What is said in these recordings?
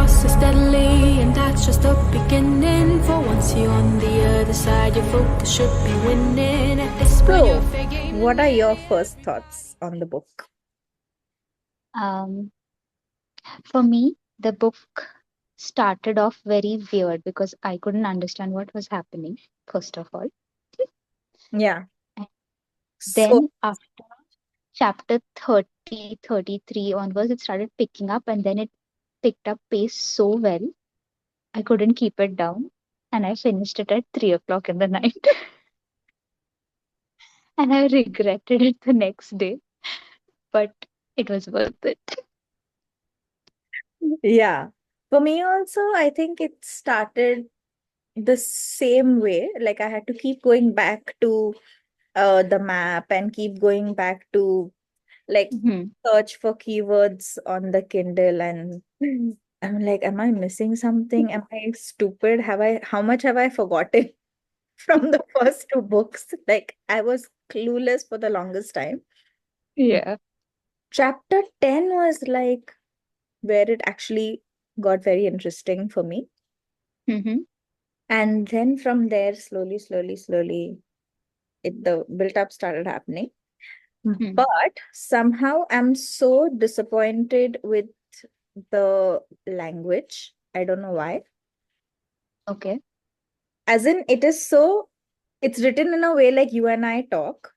so steadily, and that's just the beginning. For once you're on the other side, your focus should be winning. At this point, you're So, fair game. what are your first thoughts on the book? Um, for me, the book started off very weird because I couldn't understand what was happening, first of all. Yeah. And So, then after chapter 30, 33 onwards, it started picking up and then it picked up pace so well. I couldn't keep it down. And I finished it at 3 o'clock in the night. And I regretted it the next day, but it was worth it. yeah. For me also, I think it started the same way. Like I had to keep going back to the map and keep going back to like Mhm. search for keywords on the Kindle, and I'm like, am I missing something? Am I stupid? How much have I forgotten from the first two books? Like I was clueless for the longest time. Yeah. Chapter 10 was like where it actually got very interesting for me. Hmm. And then from there, slowly, the build up started happening. Hmm. But somehow I'm so disappointed with the language. I don't know why. Okay. As in, it's written in a way like you and I talk,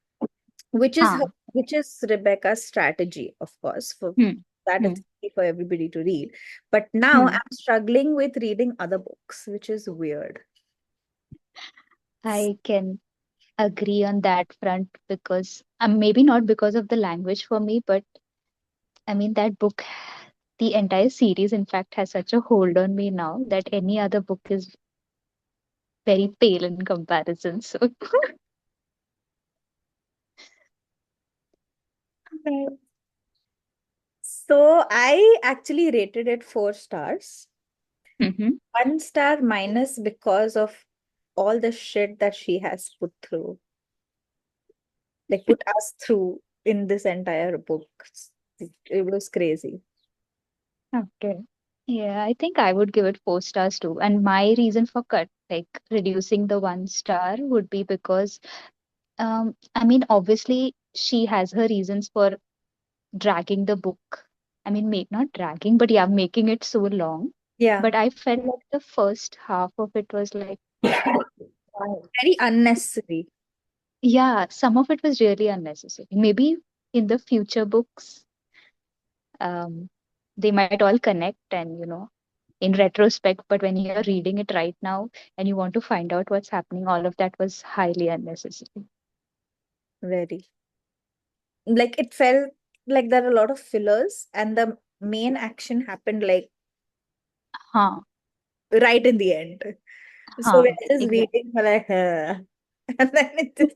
which is Huh. which is Rebecca's strategy, of course. For Hmm. that, Hmm. it's easy for everybody to read. But now Hmm. I'm struggling with reading other books, which is weird. I can agree on that front because maybe not because of the language for me, but I mean, that book, the entire series, in fact, has such a hold on me now that any other book is very pale in comparison. So, Right. So I actually rated it 4 stars. Mhm. 1 star minus because of all the shit that she has put through, like put us through in this entire book. It was crazy. Okay. Yeah, I think I would give it 4 stars too. And my reason for like reducing the 1 star would be because, I mean, obviously she has her reasons for dragging the book. I mean, not dragging, but yeah, making it so long. Yeah, But I felt like the first half of it was like, wow. very unnecessary. Yeah, some of it was really unnecessary. Maybe in the future books, um, they might all connect and, in retrospect, but when you're reading it right now and you want to find out what's happening, all of that was highly unnecessary. Very. Like it felt like there are a lot of fillers, and the main action happened like Huh, right in the end. So huh, we're just exactly. reading for like, and then it just.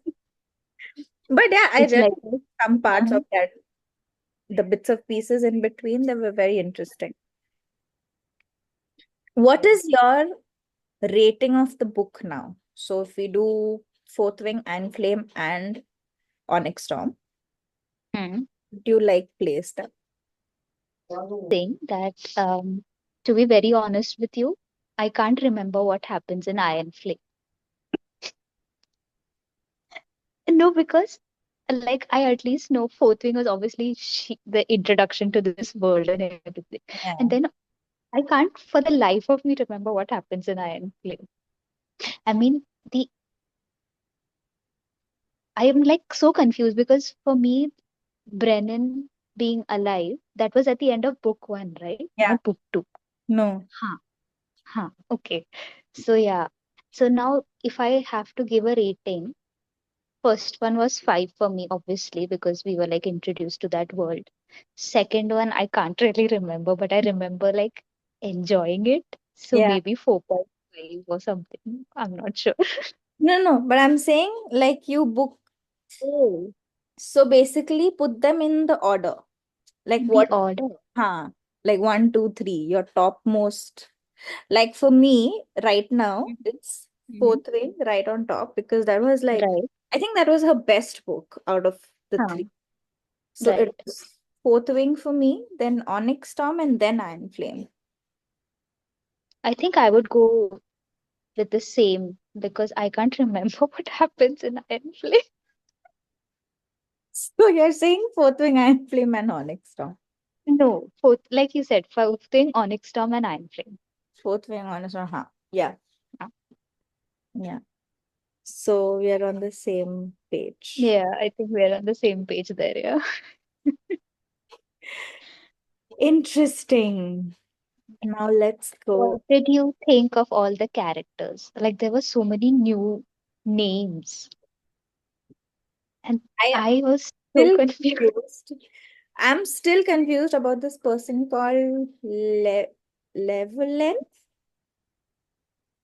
But yeah, I It's really like, liked some parts uh of that. The bits of pieces in between, they were very interesting. What is your rating of the book now? So if we do Fourth Wing, and Flame, and Onyx Storm, hmm, do you like place them? saying that, to be very honest with you, I can't remember what happens in Iron Flame. No, because like I at least know Fourth Wing was obviously the introduction to this world and everything. And Yeah. then I can't for the life of me remember what happens in Iron Flame. I mean, the I am like so confused because for me, Brennan being alive, that was at the end of book one, right? Yeah. Not book two. No. Huh. Huh. Okay. So yeah. So now if I have to give a rating, first one was 5 for me, obviously, because we were like introduced to that world. Second one, I can't really remember, but I remember like enjoying it. So Yeah. maybe 4.5 or something. I'm not sure. No, but I'm saying like you book. Oh, So basically put them in the order. Like the what, order. huh? Like one, two, three, your topmost. Like for me, right now, Mhm. it's Mhm. Fourth Wing right on top, because that was like, Right. I think that was her best book out of the Huh. three. So it Right. was Fourth Wing for me, then Onyx Storm, and then Iron Flame. I think I would go with the same because I can't remember what happens in Iron Flame. So you're saying Fourth Wing, Iron Flame, and Onyx Storm. No, fourth, like you said, fourth thing, Onyx Storm and Iron Flame. Fourth Wing, Onyx Storm. Huh. Yeah. Yeah. Yeah. So we are on the same page. Yeah, I think we're on the same page there. Yeah. Interesting. Now let's go. What did you think of all the characters? Like there were so many new names, and I am I was so still confused. confused. I'm still confused about this person called Levelin.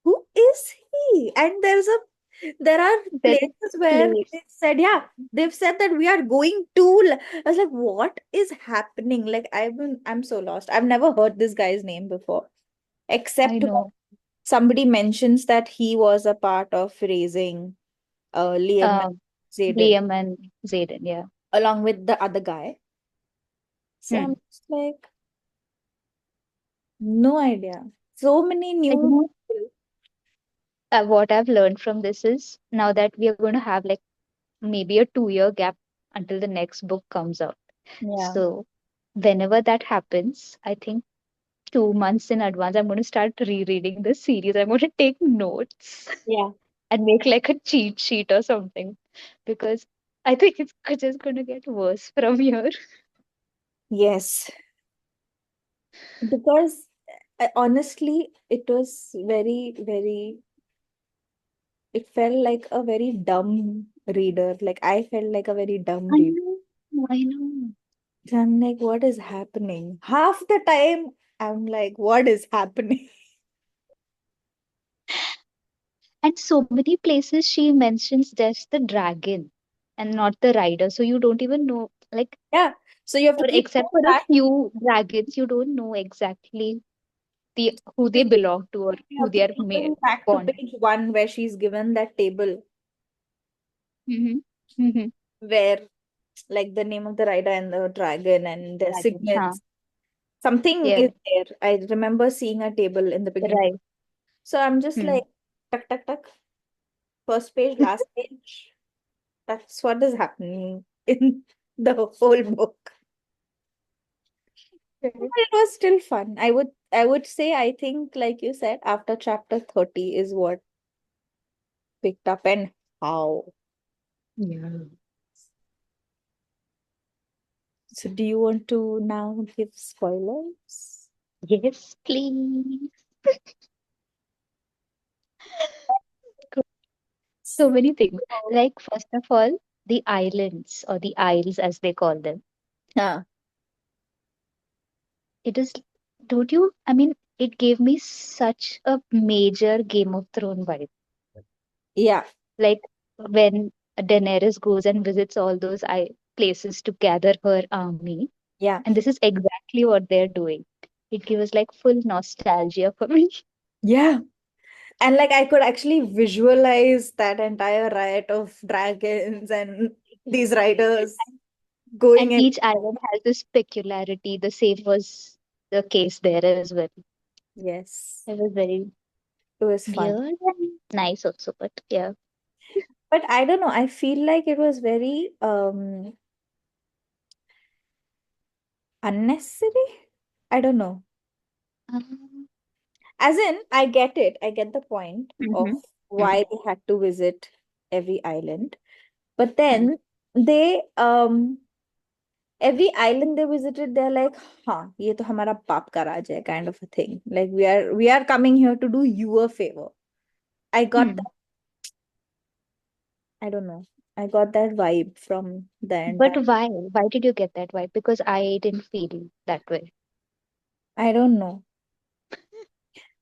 Who is he? And there are There is places where place. they said, yeah, they've said that we are going to. I was like, what is happening? Like I'm so lost. I've never heard this guy's name before, I except when know. somebody mentions that he was a part of raising Liam and Um, Zayden Liam and Zayden. Yeah. along with the other guy. So I'm Hmm. just like, no idea. So many And new what I've learned from this is now that we are going to have like maybe a 2 year gap until the next book comes out. yeah, So whenever that happens, I think 2 months in advance, I'm going to start rereading this series. I'm going to take notes yeah, and make like a cheat sheet or something because I think it's just going to get worse from here. yes. Because honestly, it was very, very, it felt like a very dumb reader. Like I felt like a very dumb I reader. know, I know. So I'm like, what is happening? Half the time, I'm like, what is happening? And so many places she mentions just the dragon and not the rider. So you don't even know, like, Yeah. So you have to or keep except going for a back. few dragons, you don't know exactly who they You belong to or who have to they are keep going back to born. page one where she's given that table Mm-hmm. Mm-hmm. where like the name of the rider and the dragon and their Dragon. Huh. signets. Something Yeah. is there. I remember seeing a table in the beginning. Right. So I'm just Hmm. like, tuck, tuck, tuck. First page, last page. That's what is happening in the whole book. But Okay. it was still fun. I would say I think like you said, after chapter 30 is what picked up and how. Yeah. So do you want to now give spoilers? Yes, please. So many things. So, Like, first of all, the islands or the isles as they call them. yeah. It is, don't you? I mean, it gave me such a major Game of Thrones vibe. Yeah. Like when Daenerys goes and visits all those places to gather her army. Yeah. And this is exactly what they're doing. It gives like full nostalgia for me. Yeah. And like I could actually visualize that entire riot of dragons and these riders And going and each island has this peculiarity. The same was the case there as well. yes, It was very it was fun. weird and nice also, but yeah. But I don't know, I feel like it was very unnecessary. I don't know. Um, As in, I get it. I get the point of mhm, mm, why they had to visit every island. But mm. then they every island they visited, they're like, हाँ, ये तो हमारा बाप का राज है, kind of a thing. Like we are coming here to do you a favor. I got Hmm. that, I don't know. I got that vibe from the But entire. why? Why did you get that vibe? Because I didn't feel that way. I don't know.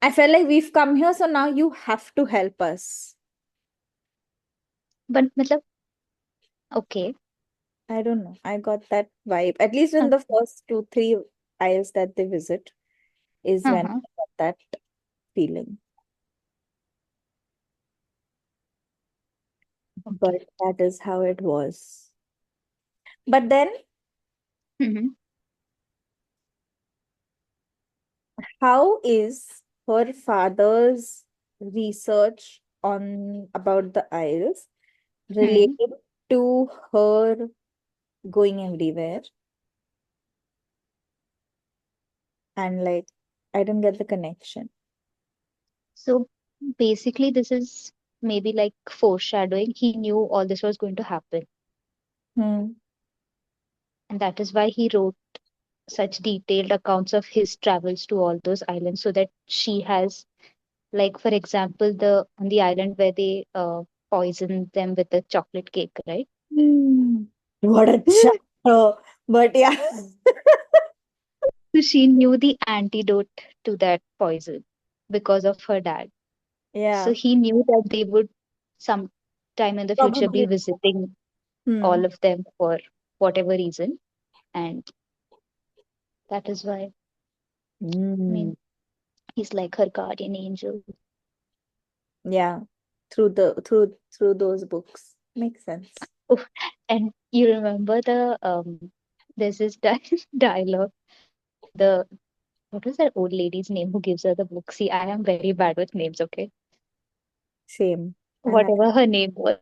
I felt like we've come here, so now you have to help us. But matlab, okay. I don't know. I got that vibe. At least in the Okay. first two, three isles that they visit is when Uh-huh. I got that feeling. Okay. But that is how it was. But then, Hmm. how is her father's research on about the Isles Hmm. related to her going everywhere, and like I didn't get the connection. So basically, this is maybe like foreshadowing. He knew all this was going to happen, Hmm. and that is why he wrote such detailed accounts of his travels to all those islands, so that she has, like, for example, the on the island where they poisoned them with the chocolate cake, right? Hmm. What a chapter! But yeah, So she knew the antidote to that poison because of her dad. So yeah, he knew that they would sometime in the future be probably. visiting Hmm. all of them for whatever reason. And that is why, I Hmm. mean, he's like her guardian angel. Yeah, through those books makes sense. Oh, and you remember there's this dialogue when the what was that old lady's name who gives her the book? See, I am very bad with names, okay? Same. And I, Whatever her name was,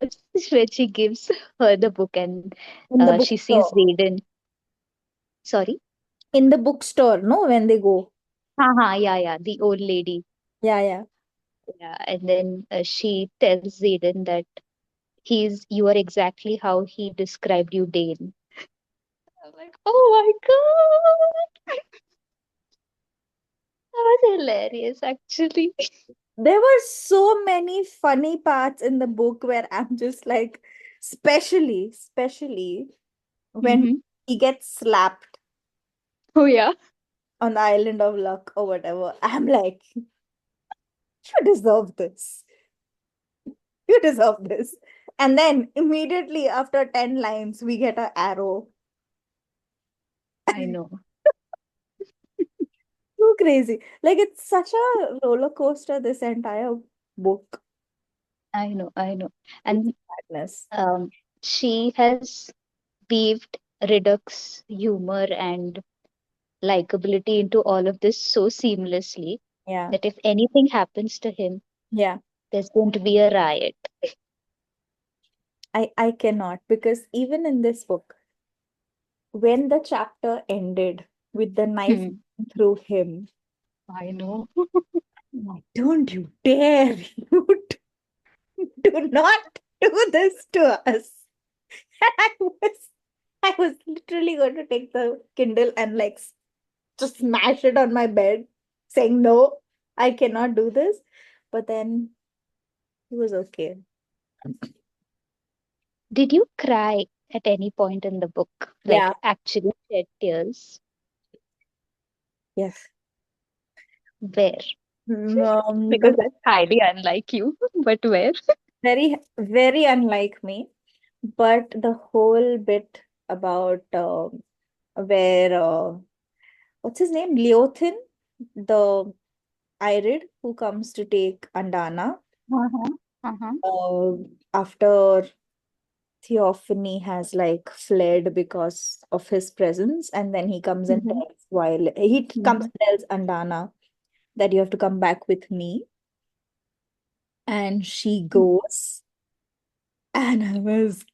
when she gives her the book and in the she sees bookstore, Raiden. Sorry? in the bookstore, no, when they go. Haha, yeah, yeah, the old lady. Yeah, yeah. Yeah, and then she tells Zayden that you are exactly how he described you, Dane. I'm like, oh my god, that was hilarious, actually. There were so many funny parts in the book where I'm just like, especially when Hmm. he gets slapped Oh yeah, on the island of luck or whatever. I'm like, you deserve this. You deserve this. And then immediately after 10 lines, we get an arrow. I know, Too crazy. Like it's such a roller coaster, this entire book. I know. It's And madness. um, she has weaved Redux humor and likability into all of this so seamlessly Yeah. that if anything happens to him, Yeah. there's going to be a riot. I cannot, because even in this book, when the chapter ended with the knife Hmm. through him, I know. like, don't you dare, do not do this to us. And I was literally going to take the Kindle and like just smash it on my bed, saying no, I cannot do this. But then he was okay. Did you cry at any point in the book? Yeah. Like actually shed tears? Yes. Where? Because The that's highly unlike you. But where? very unlike me, but the whole bit about where what's his name? Leothin, the Irid who comes to take Andana Uh-huh. Uh-huh. uh, after Theophany has like fled because of his presence, and then he comes and Mm-hmm. tells while he comes Mm-hmm. and tells Andana that you have to come back with me, and she goes, and I was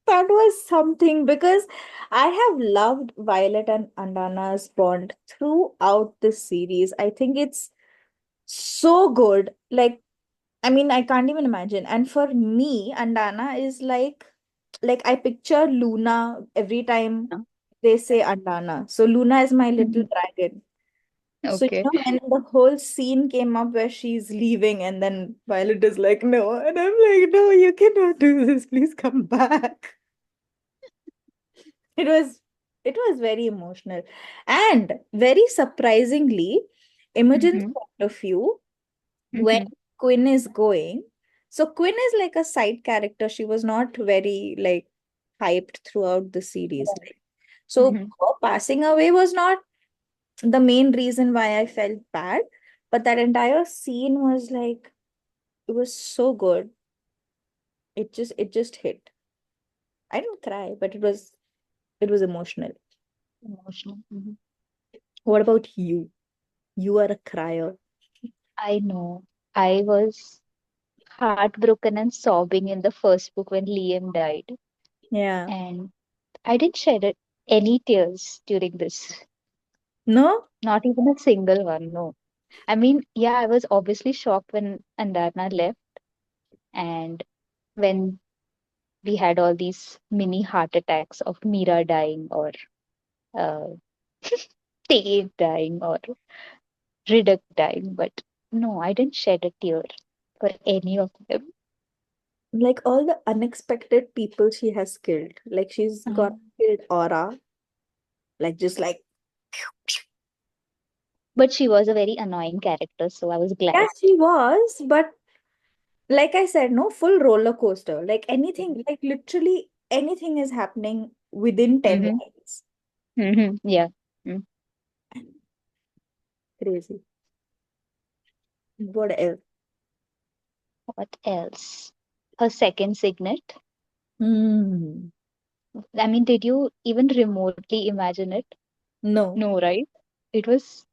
that was something because I have loved Violet and Andana's bond throughout this series. I think it's so good. Like, I mean, I can't even imagine. And for me, Andana is like I picture Luna every time they say Andana. So Luna is my little Mm-hmm. dragon. So, Okay. when the whole scene came up where she's leaving and then Violet is like, no. And I'm like, no, you cannot do this. Please come back. It was it was very emotional. And very surprisingly, Imogen's Mm-hmm. point of view, when Mm-hmm. Quinn is going, so Quinn is like a side character. She was not very like hyped throughout the series. Right. Like, so Mm-hmm. her passing away was not the main reason why I felt bad, but that entire scene was like it was so good. It just hit. I didn't cry, but it was emotional. Emotional. Mm-hmm. What about you? You are a crier. I know. I was heartbroken and sobbing in the first book when Liam died. Yeah. And I didn't shed any tears during this. No? Not even a single one, no. I mean, yeah, I was obviously shocked when Andarna left and when we had all these mini heart attacks of Mira dying or uh, Tay dying or Riddick dying, but no, I didn't shed a tear for any of them. Like all the unexpected people she has killed. Like she's got Um, killed Aura. Like just like but she was a very annoying character, so I was yeah, glad. she was, but like I said, no full roller coaster. Like anything, like literally anything is happening within 10 Mm-hmm. lines. Mm-hmm. Yeah. Mm. Crazy. What else? What else? Her second signet. Hmm. I mean, did you even remotely imagine it? No. No, right? It was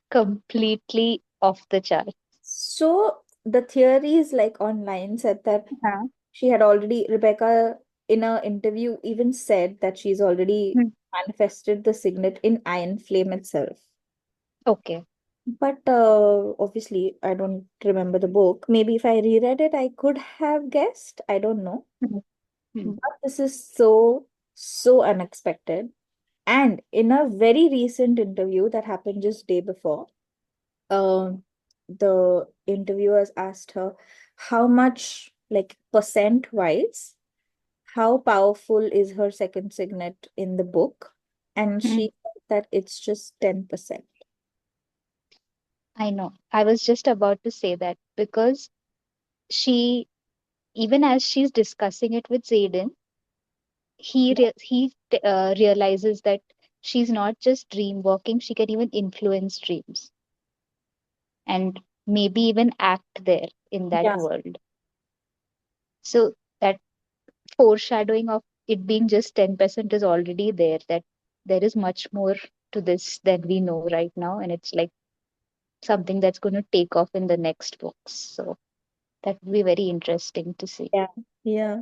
completely off the chart. So the theories like online said that Uh-huh. she had already, Rebecca in a interview even said that she's already Hmm. manifested the signet in Iron Flame itself. Okay. But obviously, I don't remember the book. Maybe if I reread it, I could have guessed. I don't know. Mhm. Hmm. But this is so, so unexpected. And in a very recent interview that happened just day before, um, the interviewers asked her how much, like percent wise, how powerful is her second signet in the book? And Hmm. she said that it's just 10%. I know. I was just about to say that because she, even as she's discussing it with Zayden, he realizes that she's not just dream walking; she can even influence dreams and maybe even act there in that Yeah. world. So that foreshadowing of it being just 10% is already there. That there is much more to this than we know right now, and it's like something that's going to take off in the next books. So that would be very interesting to see. Yeah. Yeah.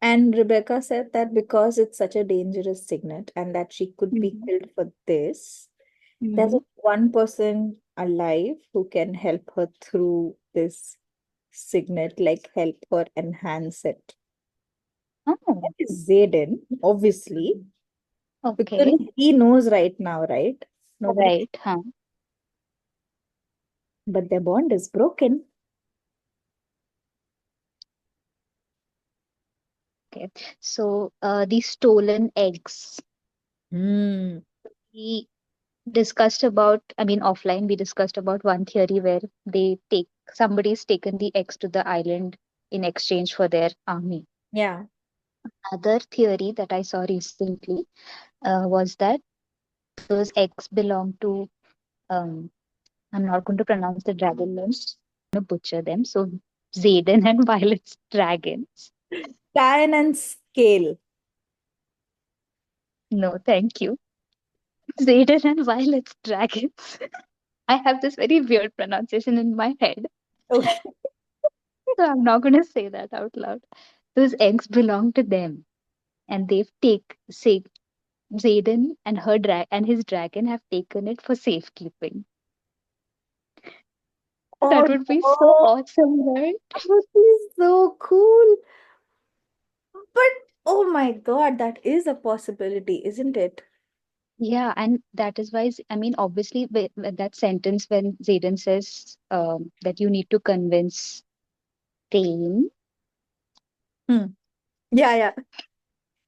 And Rebecca said that because it's such a dangerous signet and that she could be Hmm. killed for this, there's Hmm. a one person alive who can help her through this signet, like help her enhance it. That Oh, is Zayden, obviously, because okay. he knows right now, right? Nobody, Right. Huh. but their bond is broken. Okay. So the stolen eggs. Hmm. We discussed about, I mean, offline, we discussed about one theory where they take somebody's taken the eggs to the island in exchange for their army. Yeah. Other theory that I saw recently was that those eggs belong to, um, I'm not going to pronounce the dragon names, I'm going to butcher them. So Zayden and Violet's dragons. Time and scale. No, thank you. Zayden and Violet's dragons. I have this very weird pronunciation in my head. Okay. So I'm not going to say that out loud. Those eggs belong to them, and they've say Zayden and and his dragon have taken it for safekeeping. Oh That would be so no, awesome, right? that would be so cool. But oh my God, that is a possibility, isn't it? Yeah, and that is why, I mean, obviously, with that sentence when Zayden says that you need to convince Thane. Hmm. Yeah, yeah.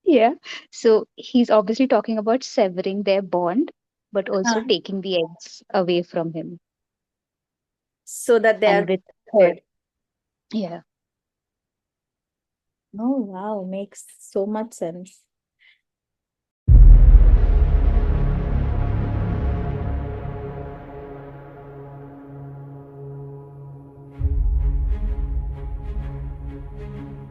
Yeah. So he's obviously talking about severing their bond, but also Uh, taking the eggs away from him. so that they And are with her, good. yeah. Oh wow, makes so much sense.